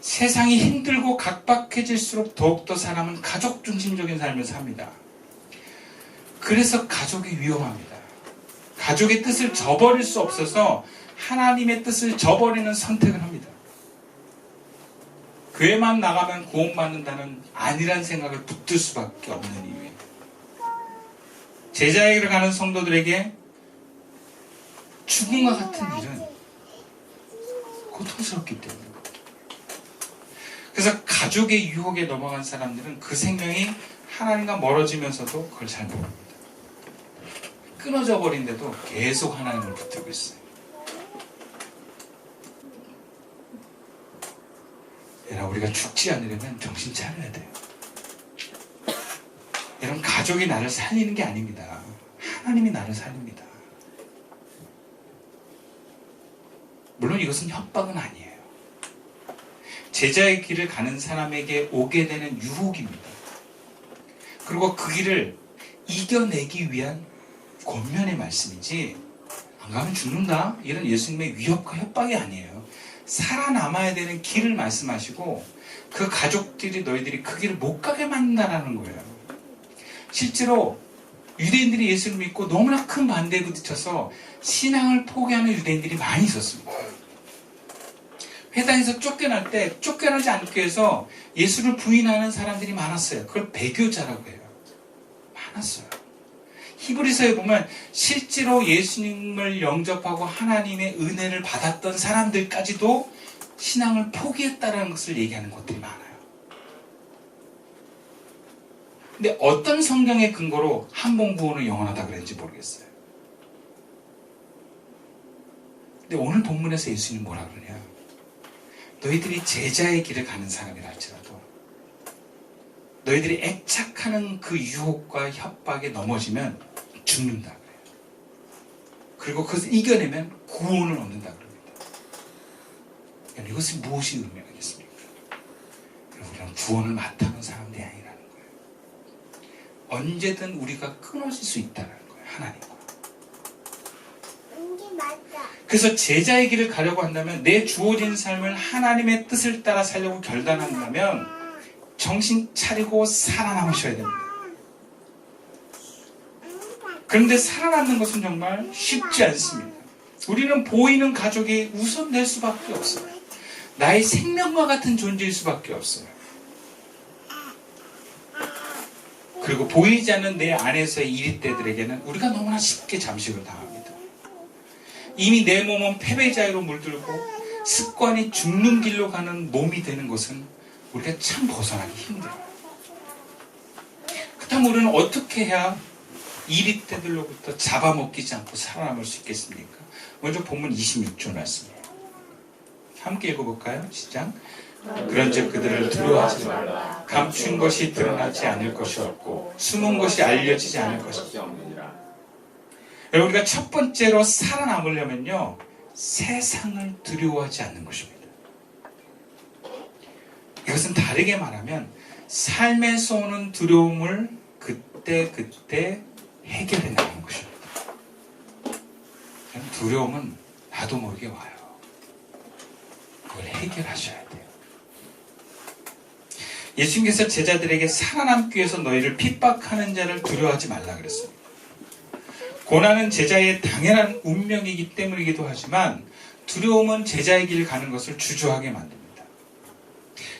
세상이 힘들고 각박해질수록 더욱더 사람은 가족 중심적인 삶을 삽니다. 그래서 가족이 위험합니다. 가족의 뜻을 저버릴 수 없어서 하나님의 뜻을 저버리는 선택을 합니다. 교회만 나가면 구원받는다는 아니란 생각을 붙들 수밖에 없는 이유예요. 제자에게 가는 성도들에게 죽음과 같은 일은 고통스럽기 때문에, 그래서 가족의 유혹에 넘어간 사람들은 그 생명이 하나님과 멀어지면서도 그걸 잘 모릅니다. 끊어져 버린데도 계속 하나님을 붙들고 있어요. 얘들아, 우리가 죽지 않으려면 정신 차려야 돼요. 여러분, 가족이 나를 살리는 게 아닙니다. 하나님이 나를 살립니다. 물론 이것은 협박은 아니에요. 제자의 길을 가는 사람에게 오게 되는 유혹입니다. 그리고 그 길을 이겨내기 위한 권면의 말씀이지, 안 가면 죽는다, 이런 예수님의 위협과 협박이 아니에요. 살아남아야 되는 길을 말씀하시고 그 가족들이 너희들이 그 길을 못 가게 만든다는 거예요. 실제로 유대인들이 예수를 믿고 너무나 큰 반대에 부딪혀서 신앙을 포기하는 유대인들이 많이 있었습니다. 회당에서 쫓겨날 때 쫓겨나지 않기 위해서 예수를 부인하는 사람들이 많았어요. 그걸 배교자라고 해요. 많았어요. 히브리서에 보면 실제로 예수님을 영접하고 하나님의 은혜를 받았던 사람들까지도 신앙을 포기했다는 것을 얘기하는 것들이 많아요. 근데 어떤 성경의 근거로 한 번 구원은 영원하다 그랬는지 모르겠어요. 근데 오늘 본문에서 예수님 뭐라 그러냐? 너희들이 제자의 길을 가는 사람이라 할지라도 너희들이 애착하는 그 유혹과 협박에 넘어지면 죽는다 그래요. 그리고 그것을 이겨내면 구원을 얻는다 그럽니다. 이것이 무엇이 의미하겠습니까? 우리는 구원을 맡아는 사람들이 아니라는 거예요. 언제든 우리가 끊어질 수 있다는 거예요. 하나님과. 그래서 제자의 길을 가려고 한다면, 내 주어진 삶을 하나님의 뜻을 따라 살려고 결단한다면 정신 차리고 살아남으셔야 됩니다. 그런데 살아남는 것은 정말 쉽지 않습니다. 우리는 보이는 가족이 우선될 수밖에 없어요. 나의 생명과 같은 존재일 수밖에 없어요. 그리고 보이지 않는 내 안에서의 이리떼들에게는 우리가 너무나 쉽게 잠식을 당합니다. 이미 내 몸은 패배자로 물들고 습관이 죽는 길로 가는 몸이 되는 것은 우리가 참 벗어나기 힘들어요. 그렇다면 우리는 어떻게 해야 이리떼들로부터 잡아먹히지 않고 살아남을 수 있겠습니까? 먼저 본문 26절 말씀이에요. 함께 읽어볼까요? 시작. 그런즉 그들을 두려워하지 말라. 감춘 것이 드러나지 않을 것이 없고 숨은 것이 알려지지 않을 것이 없느니라. 여러분, 우리가 첫 번째로 살아남으려면요, 세상을 두려워하지 않는 것입니다. 이것은 다르게 말하면 삶에서 오는 두려움을 그때 해결해 나가는 것입니다. 두려움은 나도 모르게 와요. 그걸 해결하셔야 돼요. 예수님께서 제자들에게 살아남기 위해서 너희를 핍박하는 자를 두려워하지 말라 그랬습니다. 고난은 제자의 당연한 운명이기 때문이기도 하지만 두려움은 제자의 길을 가는 것을 주저하게 만듭니다.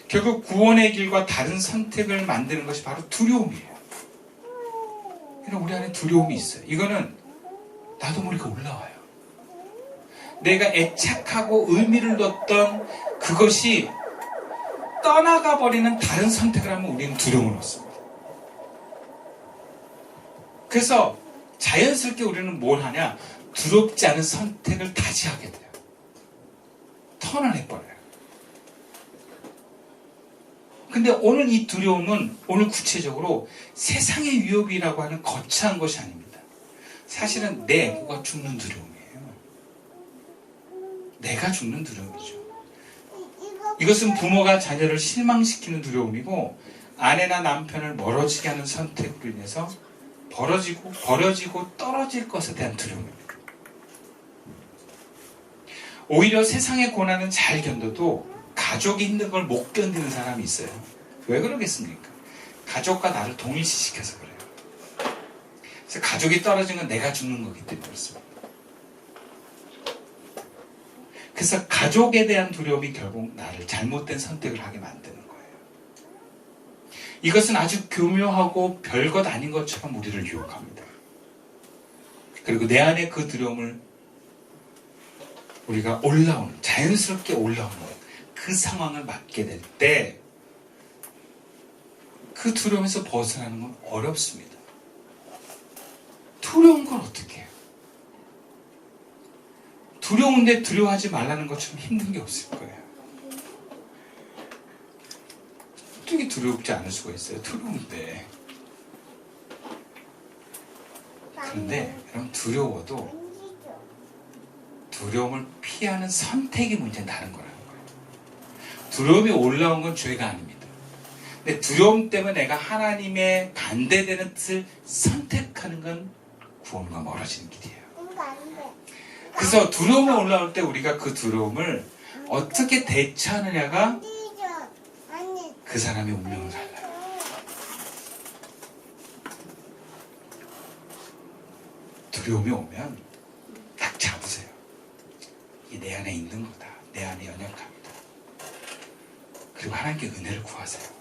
결국 구원의 길과 다른 선택을 만드는 것이 바로 두려움이에요. 우리 안에 두려움이 있어요. 이거는 나도 모르게 올라와요. 내가 애착하고 의미를 뒀던 그것이 떠나가 버리는 다른 선택을 하면 우리는 두려움을 얻습니다. 그래서 자연스럽게 우리는 뭘 하냐? 두렵지 않은 선택을 다시 하게 돼요. 턴을 해버려요. 근데 오늘 이 두려움은 오늘 구체적으로 세상의 위협이라고 하는 거창한 것이 아닙니다. 사실은 내 에고가 죽는 두려움이에요. 내가 죽는 두려움이죠. 이것은 부모가 자녀를 실망시키는 두려움이고, 아내나 남편을 멀어지게 하는 선택으로 인해서 버려지고 떨어질 것에 대한 두려움입니다. 오히려 세상의 고난은 잘 견뎌도 가족이 힘든 걸 못 견디는 사람이 있어요. 왜 그러겠습니까? 가족과 나를 동일시시켜서 그래요. 그래서 가족이 떨어진 건 내가 죽는 거기 때문에 그렇습니다. 그래서 가족에 대한 두려움이 결국 나를 잘못된 선택을 하게 만드는 거예요. 이것은 아주 교묘하고 별것 아닌 것처럼 우리를 유혹합니다. 그리고 내 안에 그 두려움을 우리가 자연스럽게 올라오는 그 상황을 맞게 될 때 그 두려움에서 벗어나는 건 어렵습니다. 두려운 건 어떻게 해요? 두려운데 두려워하지 말라는 것처럼 힘든 게 없을 거예요. 어떻게 두렵지 않을 수가 있어요? 두려운데. 그런데 여러분 두려워도 두려움을 피하는 선택의 문제는 다른 거라는 거예요. 두려움이 올라온 건 죄가 아닙니다. 근데 두려움 때문에 내가 하나님의 반대되는 뜻을 선택하는 건 구원과 멀어지는 길이에요. 그래서 두려움이 올라올 때 우리가 그 두려움을 어떻게 대처하느냐가 그 사람의 운명을 달라요. 두려움이 오면 딱 잡으세요. 이게 내 안에 있는 거다. 내 안에 연약합니다. 그리고 하나님께 은혜를 구하세요.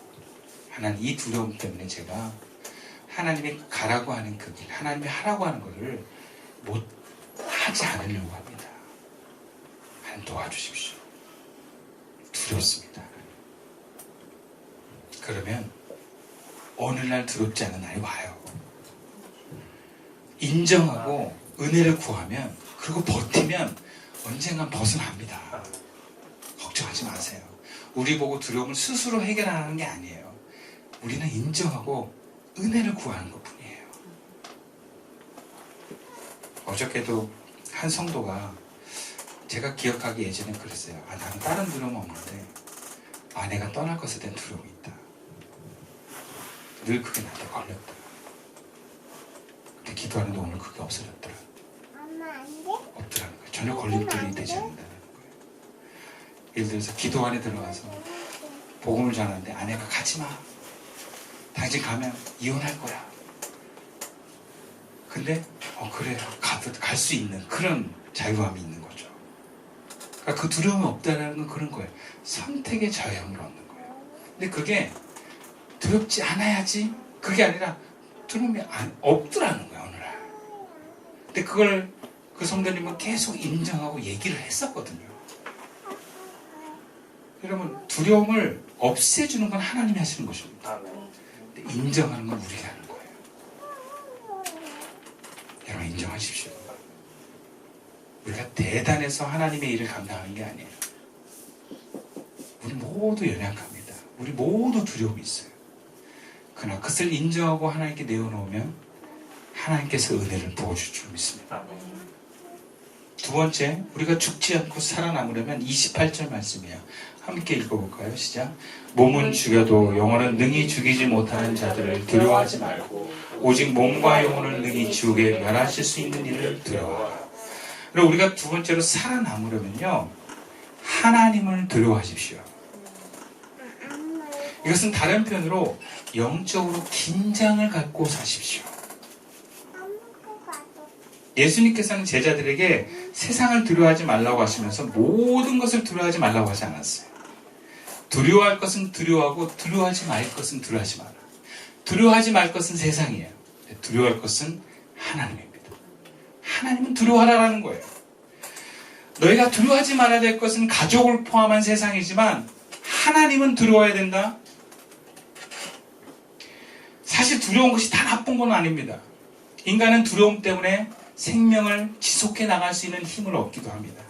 하나님, 이 두려움 때문에 제가 하나님이 가라고 하는 그 길, 하나님이 하라고 하는 것을 못 하지 않으려고 합니다. 하나님 도와주십시오. 두렵습니다. 그러면 어느 날 두렵지 않은 날이 와요. 인정하고 은혜를 구하면, 그리고 버티면 언젠간 벗어납니다. 걱정하지 마세요. 우리 보고 두려움을 스스로 해결하는 게 아니에요. 우리는 인정하고 은혜를 구하는 것뿐이에요. 어저께도 한 성도가 제가 기억하기 예전에 그랬어요. 나는 다른 두려움 없는데 아내가 떠날 것에 대한 두려움이 있다. 늘 그게 나한테 걸렸다. 근데 기도하는데 오늘 그게 없어졌더라. 없더라는 거예요. 전혀 걸림돌이 되지 않는다는 거예요. 예를 들어서 기도 안에 들어가서 복음을 전하는데 아내가 가지마. 당신 가면 이혼할 거야. 근데 그래 갈 수 있는 그런 자유함이 있는 거죠. 그러니까 그 두려움이 없다는 건 그런 거예요. 선택의 자유함을 얻는 거예요. 근데 그게 두렵지 않아야지, 그게 아니라 두려움이 없더라는 거예요, 어느 날. 근데 그걸 그 성도님은 계속 인정하고 얘기를 했었거든요. 여러분, 두려움을 없애주는 건 하나님이 하시는 것입니다. 근데 인정하는 건 우리가 하는 거예요. 여러분, 인정하십시오. 우리가 대단해서 하나님의 일을 감당하는 게 아니에요. 우리 모두 연약합니다. 우리 모두 두려움이 있어요. 그러나 그것을 인정하고 하나님께 내어놓으면 하나님께서 은혜를 부어줄 줄 믿습니다. 두 번째, 우리가 죽지 않고 살아남으려면 28절 말씀이에요. 함께 읽어볼까요? 시작. 몸은 죽여도 영혼은 능히 죽이지 못하는 자들을 두려워하지 말고 오직 몸과 영혼을 능히 지옥에 멸하실 수 있는 이를 두려워하라. 그리고 우리가 두 번째로 살아남으려면요, 하나님을 두려워하십시오. 이것은 다른 표현으로 영적으로 긴장을 갖고 사십시오. 예수님께서는 제자들에게 세상을 두려워하지 말라고 하시면서 모든 것을 두려워하지 말라고 하지 않았어요. 두려워할 것은 두려워하고 두려워하지 말 것은 두려워하지 마라. 두려워하지 말 것은 세상이에요. 두려워할 것은 하나님입니다. 하나님은 두려워하라는 거예요. 너희가 두려워하지 말아야 될 것은 가족을 포함한 세상이지만 하나님은 두려워해야 된다. 사실 두려운 것이 다 나쁜 건 아닙니다. 인간은 두려움 때문에 생명을 지속해 나갈 수 있는 힘을 얻기도 합니다.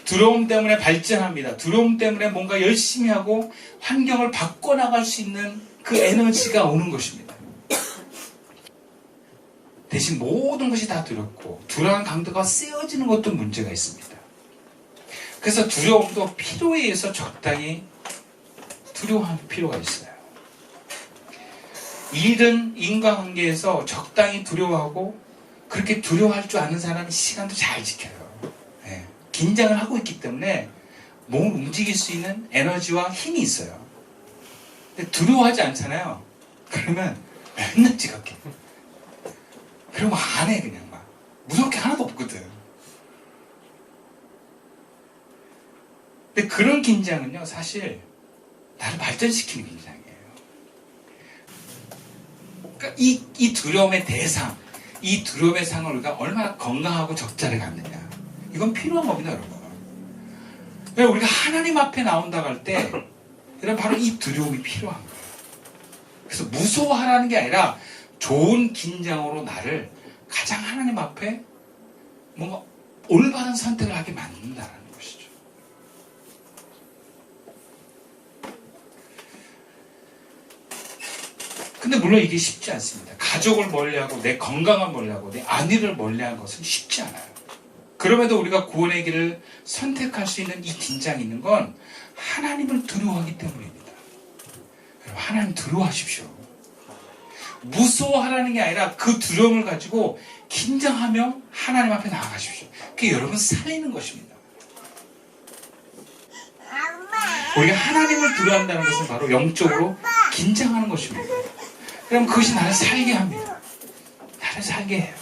두려움 때문에 발전합니다. 두려움 때문에 뭔가 열심히 하고 환경을 바꿔나갈 수 있는 그 에너지가 오는 것입니다. 대신 모든 것이 다 두렵고 두려운 강도가 세어지는 것도 문제가 있습니다. 그래서 두려움도 필요에 의해서 적당히 두려워할 필요가 있어요. 일은 인간관계에서 적당히 두려워하고, 그렇게 두려워할 줄 아는 사람은 시간도 잘 지켜요. 네. 긴장을 하고 있기 때문에 몸을 움직일 수 있는 에너지와 힘이 있어요. 근데 두려워하지 않잖아요. 그러면 맨날 지각해. 그러면 안 해, 그냥 막. 무서울 게 하나도 없거든. 근데 그런 긴장은요, 사실 나를 발전시키는 긴장이에요. 그러니까 이 두려움의 대상, 이 두려움의 상을 우리가 얼마나 건강하고 적절히 갖느냐. 이건 필요한 겁니다, 여러분. 우리가 하나님 앞에 나온다고 할 때, 이런 바로 이 두려움이 필요한 거예요. 그래서 무서워하라는 게 아니라 좋은 긴장으로 나를 가장 하나님 앞에 뭔가 올바른 선택을 하게 만든다는 것이죠. 근데 물론 이게 쉽지 않습니다. 가족을 멀리하고 내 건강을 멀리하고 내 안위를 멀리하는 것은 쉽지 않아요. 그럼에도 우리가 구원의 길을 선택할 수 있는 이 긴장이 있는 건 하나님을 두려워하기 때문입니다. 여러분, 하나님 두려워하십시오. 무서워하라는 게 아니라 그 두려움을 가지고 긴장하며 하나님 앞에 나아가십시오. 그게 여러분 살리는 것입니다. 우리가 하나님을 두려워한다는 것은 바로 영적으로 긴장하는 것입니다. 그럼 그것이 나를 살게 합니다. 나를 살게 해요.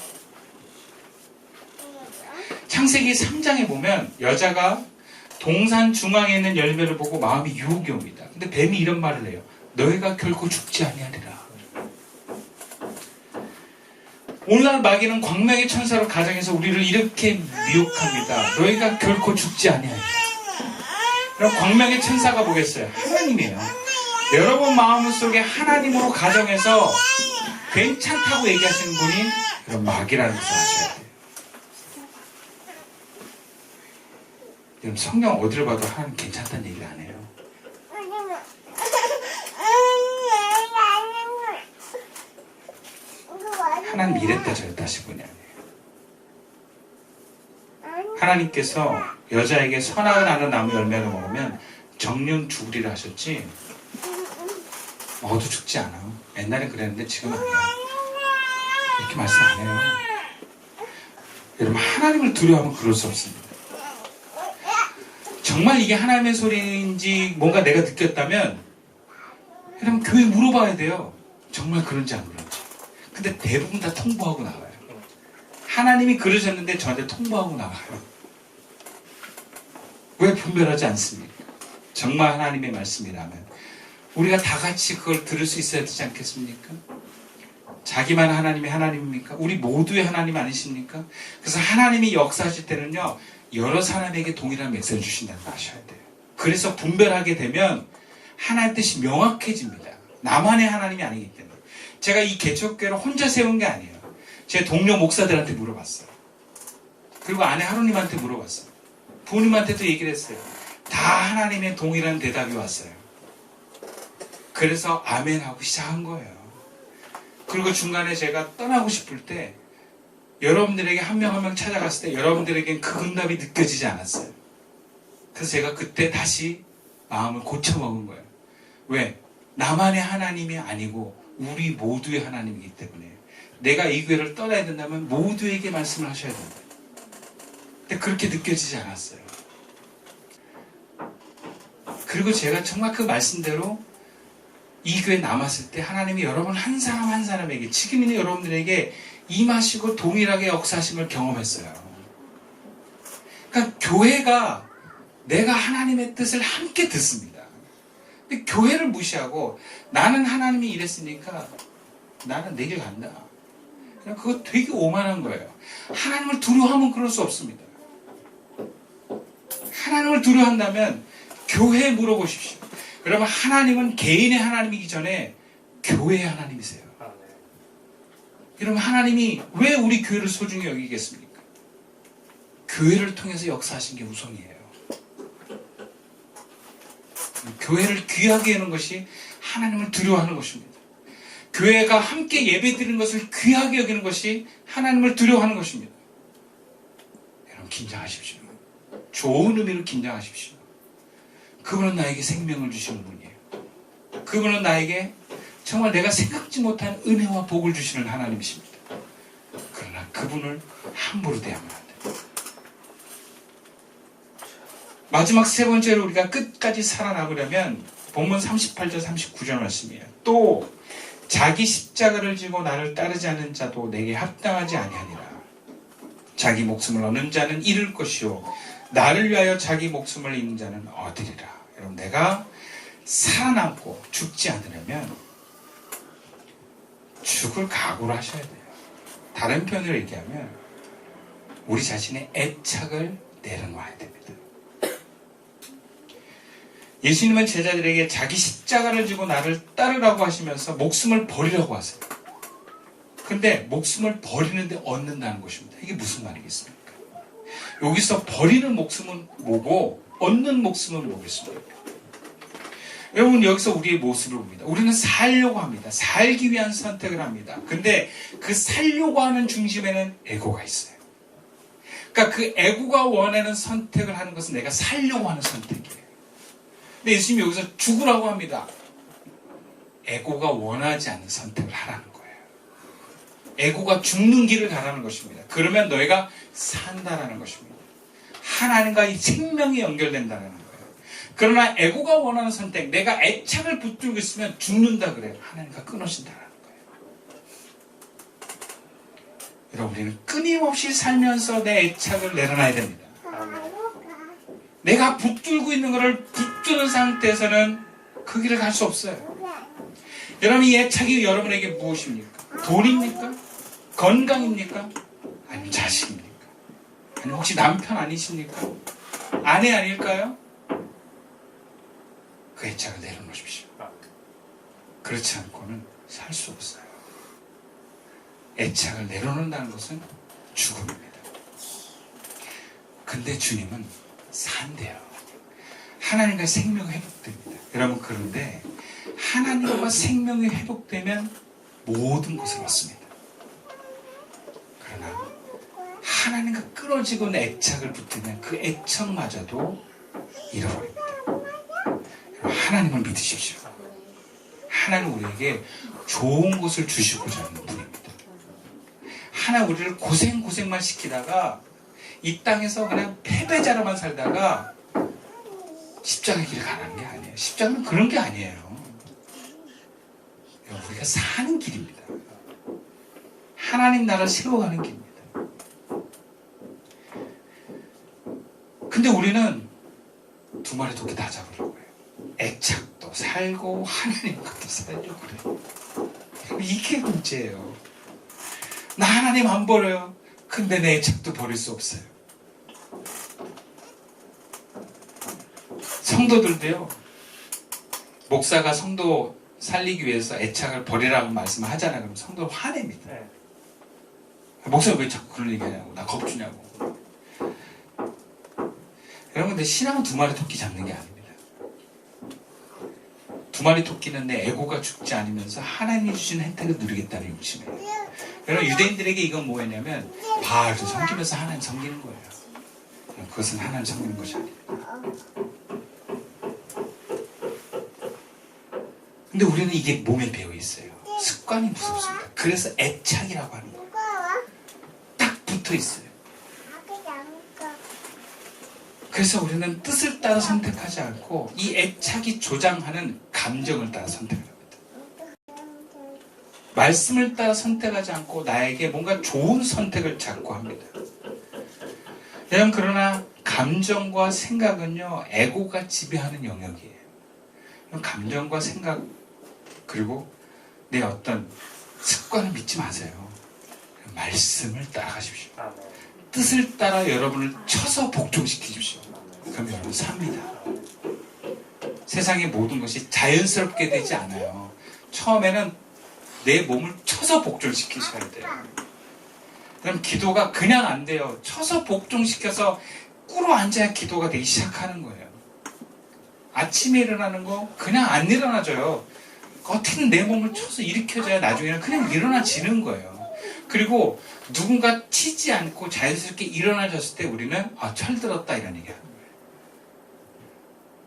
창세기 3장에 보면 여자가 동산 중앙에 있는 열매를 보고 마음이 유혹이 옵니다. 근데 뱀이 이런 말을 해요. 너희가 결코 죽지 아니하리라. 오늘날 마귀는 광명의 천사로 가정해서 우리를 이렇게 미혹합니다. 너희가 결코 죽지 아니하리라. 그럼 광명의 천사가 뭐겠어요? 하나님이에요. 여러분 마음속에 하나님으로 가정해서 괜찮다고 얘기하시는 분이 그런 마귀라는 것을 아셔야 돼요. 여러분 성경 어디를 봐도 하나님 괜찮다는 얘기를 안 해요. 하나님 이랬다 저랬다 하신 분이 아니에요. 하나님께서 여자에게 선악을 아는 나무 열매를 먹으면 정령 죽으리라 하셨지 먹어도 죽지 않아. 옛날엔 그랬는데 지금 아니야. 이렇게 말씀 안 해요. 여러분 하나님을 두려워하면 그럴 수 없습니다. 정말 이게 하나님의 소리인지 뭔가 내가 느꼈다면 여러분 교회 물어봐야 돼요. 정말 그런지 안 그런지. 근데 대부분 다 통보하고 나와요. 하나님이 그러셨는데 저한테 통보하고 나와요. 왜 분별하지 않습니까? 정말 하나님의 말씀이라면 우리가 다 같이 그걸 들을 수 있어야 되지 않겠습니까? 자기만 하나님이 하나님입니까? 우리 모두의 하나님 아니십니까? 그래서 하나님이 역사하실 때는요 여러 사람에게 동일한 메시지를 주신다는 걸 아셔야 돼요. 그래서 분별하게 되면 하나님 뜻이 명확해집니다. 나만의 하나님이 아니기 때문에. 제가 이 개척교회를 혼자 세운 게 아니에요. 제 동료 목사들한테 물어봤어요. 그리고 아내 하루님한테 물어봤어요. 부모님한테도 얘기를 했어요. 다 하나님의 동일한 대답이 왔어요. 그래서 아멘 하고 시작한 거예요. 그리고 중간에 제가 떠나고 싶을 때 여러분들에게 한 명 한 명 찾아갔을 때 여러분들에겐 그 응답이 느껴지지 않았어요. 그래서 제가 그때 다시 마음을 고쳐먹은 거예요. 왜? 나만의 하나님이 아니고 우리 모두의 하나님이기 때문에 내가 이 교회를 떠나야 된다면 모두에게 말씀을 하셔야 된다. 근데 그렇게 느껴지지 않았어요. 그리고 제가 정말 그 말씀대로 이 교회에 남았을 때 하나님이 여러분 한 사람 한 사람에게 지금 있는 여러분들에게 임하시고 동일하게 역사하심을 경험했어요. 그러니까 교회가 내가 하나님의 뜻을 함께 듣습니다. 근데 교회를 무시하고 나는 하나님이 이랬으니까 나는 내 길 간다. 그냥 그거 되게 오만한 거예요. 하나님을 두려워하면 그럴 수 없습니다. 하나님을 두려워한다면 교회에 물어보십시오. 그러면 하나님은 개인의 하나님이기 전에 교회의 하나님이세요. 그러면 하나님이 왜 우리 교회를 소중히 여기겠습니까? 교회를 통해서 역사하신 게 우선이에요. 교회를 귀하게 여는 것이 하나님을 두려워하는 것입니다. 교회가 함께 예배드리는 것을 귀하게 여기는 것이 하나님을 두려워하는 것입니다. 여러분 긴장하십시오. 좋은 의미로 긴장하십시오. 그분은 나에게 생명을 주시는 분이에요. 그분은 나에게 정말 내가 생각지 못한 은혜와 복을 주시는 하나님이십니다. 그러나 그분을 함부로 대하면 안 돼요. 마지막 세 번째로 우리가 끝까지 살아남으려면 본문 38절 39절 말씀이에요. 또 자기 십자가를 지고 나를 따르지 않는 자도 내게 합당하지 아니하니라. 자기 목숨을 얻는 자는 잃을 것이요 나를 위하여 자기 목숨을 잃는 자는 얻으리라. 여러분, 내가 살아남고 죽지 않으려면 죽을 각오를 하셔야 돼요. 다른 표현으로 얘기하면 우리 자신의 애착을 내려놓아야 됩니다. 예수님은 제자들에게 자기 십자가를 지고 나를 따르라고 하시면서 목숨을 버리라고 하세요. 근데 목숨을 버리는데 얻는다는 것입니다. 이게 무슨 말이겠습니까? 여기서 버리는 목숨은 뭐고 얻는 목숨은 뭐겠습니까? 여러분, 여기서 우리의 모습을 봅니다. 우리는 살려고 합니다. 살기 위한 선택을 합니다. 근데 그 살려고 하는 중심에는 에고가 있어요. 그러니까 그 에고가 원하는 선택을 하는 것은 내가 살려고 하는 선택이에요. 근데 예수님이 여기서 죽으라고 합니다. 에고가 원하지 않는 선택을 하라는 거예요. 에고가 죽는 길을 가라는 것입니다. 그러면 너희가 산다라는 것입니다. 하나님과의 생명이 연결된다는 거예요. 그러나 에고가 원하는 선택, 내가 애착을 붙들고 있으면 죽는다 그래요. 하나님과 끊어진다는 거예요. 여러분, 우리는 끊임없이 살면서 내 애착을 내려놔야 됩니다. 내가 붙들고 있는 것을 붙드는 상태에서는 그 길을 갈 수 없어요. 여러분, 이 애착이 여러분에게 무엇입니까? 돈입니까? 건강입니까? 아니면 자식입니까? 아니면 혹시 남편 아니십니까? 아내 아닐까요? 그 애착을 내려놓으십시오. 그렇지 않고는 살 수 없어요. 애착을 내려놓는다는 것은 죽음입니다. 근데 주님은 산대요. 하나님과 생명이 회복됩니다. 여러분, 그런데 하나님과 생명이 회복되면 모든 것을 얻습니다. 그러나 하나님과 끊어지고 애착을 붙으면 그 애착마저도 잃어버립니다. 하나님을 믿으십시오. 하나님 우리에게 좋은 것을 주시고자 하는 분입니다. 하나 우리를 고생만 시키다가 이 땅에서 그냥 패배자로만 살다가 십자가의 길을 가는 게 아니에요. 십자가는 그런 게 아니에요. 우리가 사는 길입니다. 하나님 나라를 세워가는 길입니다. 근데 우리는 두 마리 토끼 다 잡으려고 해요. 애착도 살고 하나님과도 살려고 그래요. 이게 문제예요. 나 하나님 안 버려요. 근데 내 애착도 버릴 수 없어요. 성도들도요, 목사가 성도 살리기 위해서 애착을 버리라고 말씀을 하잖아요. 그럼 성도는 화냅니다. 목사가 왜 자꾸 그런 얘기 하냐고, 나 겁주냐고. 여러분, 근데 신앙은 두 마리 토끼 잡는 게 아닙니다. 두 마리 토끼는 내 에고가 죽지 않으면서 하나님이 주신 혜택을 누리겠다는 욕심이에요. 여러분, 유대인들에게 이건 뭐였냐면 바알을 섬기면서 하나님 섬기는 거예요. 그것은 하나님 섬기는 것이 아닙니다. 근데 우리는 이게 몸에 배어 있어요. 습관이 무섭습니다. 그래서 애착이라고 하는 거예요. 딱 붙어 있어요. 그래서 우리는 뜻을 따라 선택하지 않고 이 애착이 조장하는 감정을 따라 선택을 합니다. 말씀을 따라 선택하지 않고 나에게 뭔가 좋은 선택을 자꾸 합니다. 여러분, 그러나 감정과 생각은요, 에고가 지배하는 영역이에요. 감정과 생각, 그리고 내 어떤 습관을 믿지 마세요. 말씀을 따라가십시오. 뜻을 따라 여러분을 쳐서 복종시키십시오. 그럼 여러분 삽니다. 세상의 모든 것이 자연스럽게 되지 않아요. 처음에는 내 몸을 쳐서 복종시키셔야 돼요. 그럼 기도가 그냥 안 돼요. 쳐서 복종시켜서 꿇어 앉아야 기도가 되기 시작하는 거예요. 아침에 일어나는 거 그냥 안 일어나져요. 어떻게든 내 몸을 쳐서 일으켜줘야 나중에는 그냥 일어나지는 거예요. 그리고 누군가 치지 않고 자연스럽게 일어나졌을 때 우리는 철들었다 이런 얘기하는 거예요.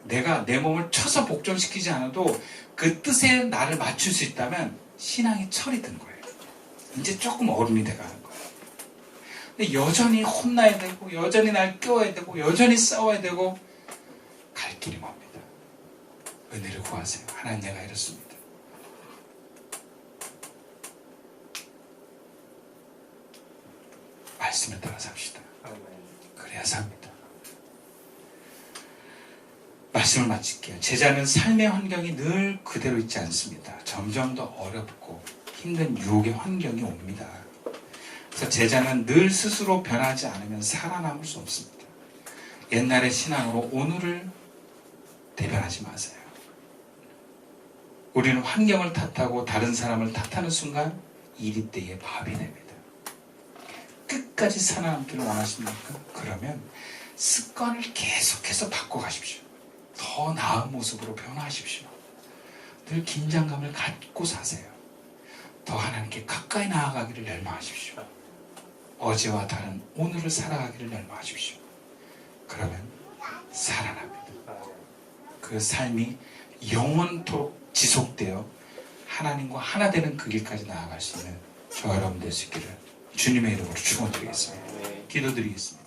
내가 내 몸을 쳐서 복종시키지 않아도 그 뜻에 나를 맞출 수 있다면 신앙이 철이 든 거예요. 이제 조금 어른이 돼가는 거예요. 근데 여전히 혼나야 되고 여전히 날 깨워야 되고 여전히 싸워야 되고 길이 멉니다. 은혜를 구하세요. 하나님, 내가 이렇습니다. 말씀을 따라 삽시다. 그래야 삽니다. 말씀을 마칠게요. 제자는 삶의 환경이 늘 그대로 있지 않습니다. 점점 더 어렵고 힘든 유혹의 환경이 옵니다. 그래서 제자는 늘 스스로 변하지 않으면 살아남을 수 없습니다. 옛날의 신앙으로 오늘을 대변하지 마세요. 우리는 환경을 탓하고 다른 사람을 탓하는 순간 이립대의 밥이 됩니다. 끝까지 살아남기를 원하십니까? 그러면 습관을 계속해서 바꿔가십시오. 더 나은 모습으로 변화하십시오. 늘 긴장감을 갖고 사세요. 더 하나님께 가까이 나아가기를 열망하십시오. 어제와 다른 오늘을 살아가기를 열망하십시오. 그러면 살아납니다. 그 삶이 영원토록 지속되어 하나님과 하나 되는 그 길까지 나아갈 수 있는 저와 여러분 될 수 있기를 주님의 이름으로 축원드리겠습니다. 기도드리겠습니다.